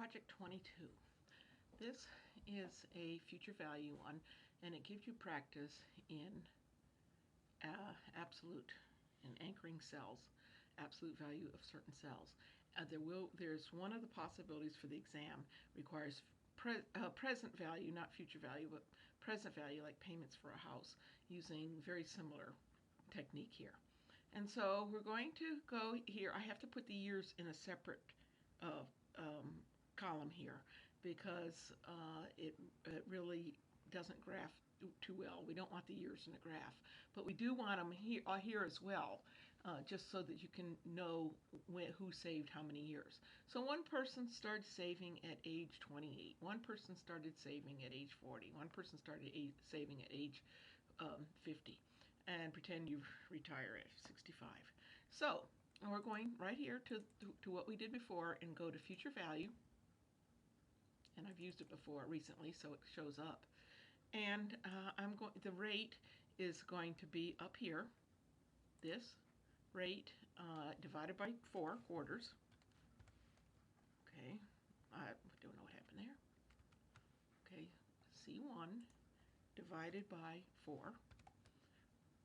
Project 22. This is a future value one, and it gives you practice in absolute and anchoring cells, absolute value of certain cells. There's one of the possibilities for the exam requires present value, not future value, but present value, like payments for a house, using very similar technique here. And so we're going to go here. I have to put the years in a separate column here because it really doesn't graph too well. We don't want the years in a graph, but we do want them here as well, just so that you can know who saved how many years. So one person started saving at age 28. One person started saving at age 40. One person started saving at age 50. And pretend you retire at 65. So we're going right here to what we did before and go to future value. And I've used it before recently, so it shows up. And the rate is going to be up here. This rate divided by 4 quarters. Okay, I don't know what happened there. Okay, C1 divided by 4.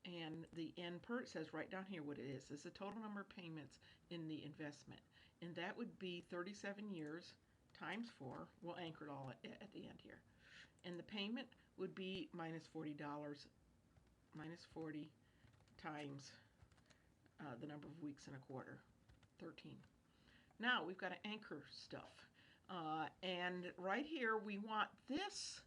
And the N per, it says right down here what it is. It's the total number of payments in the investment. And that would be 37 years times 4. We'll anchor it all at the end here. And the payment would be minus $40, minus 40 times the number of weeks in a quarter, 13. Now we've got to anchor stuff. And right here we want this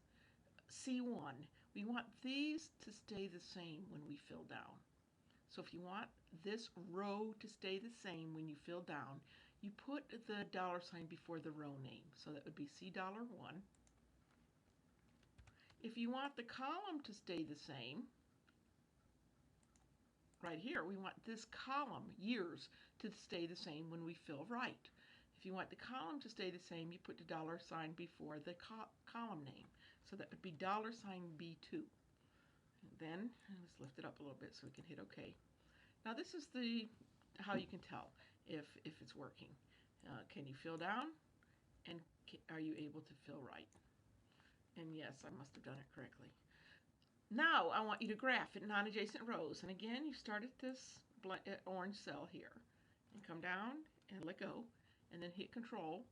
C1, we want these to stay the same when we fill down. So if you want this row to stay the same when you fill down, you put the $sign before the row name. So that would be $1. If you want the column to stay the same, right here, we want this column, years, to stay the same when we fill right. If you want the column to stay the same, you put the $sign before the column name. So that would be $B2. And then, let's lift it up a little bit so we can hit OK. Now this is how you can tell if it's working. Can you fill down? And are you able to fill right? And yes, I must have done it correctly. Now I want you to graph in non-adjacent rows. And again, you start at this orange cell here. And come down and let go. And then hit Control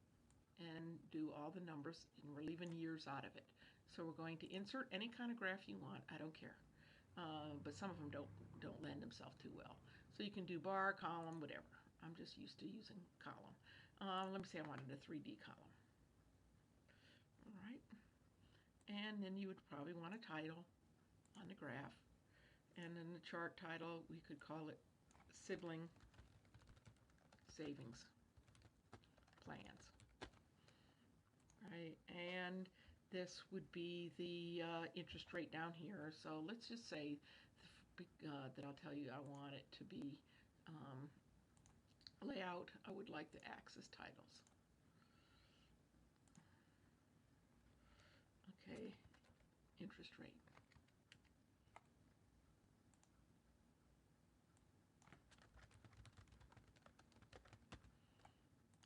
and do all the numbers, and we're leaving years out of it. So we're going to insert any kind of graph you want. I don't care. But some of them don't lend themselves too well. So you can do bar, column, whatever. I'm just used to using column. Let me say I wanted a 3D column. All right. And then you would probably want a title on the graph. And then the chart title, we could call it Sibling Savings Plans. Right, and this would be the interest rate down here. So let's just say that I'll tell you I want it to be layout. I would like the axis titles. Okay, interest rate.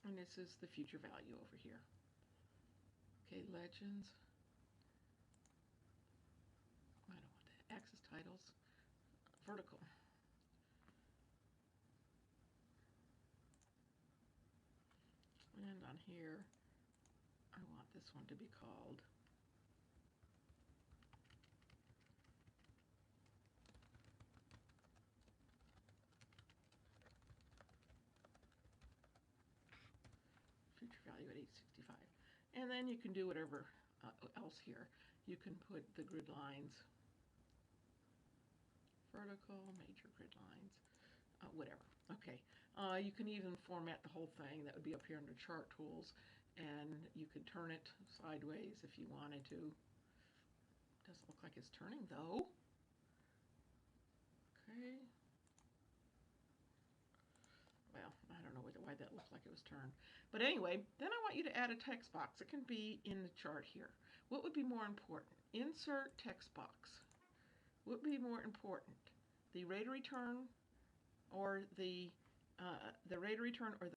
And this is the future value over here. Okay, legends. I don't want that. Axis titles. Vertical. And on here, I want this one to be called future value at 865. And then you can do whatever else here. You can put the grid lines, vertical, major grid lines, whatever. Okay. You can even format the whole thing. That would be up here under Chart Tools. And you could turn it sideways if you wanted to. Doesn't look like it's turning though. Okay. Well, I don't know why that looked like it was turned. But anyway, then I want you to add a text box. It can be in the chart here. What would be more important? Insert text box. What would be more important? The rate of return or the rate of return or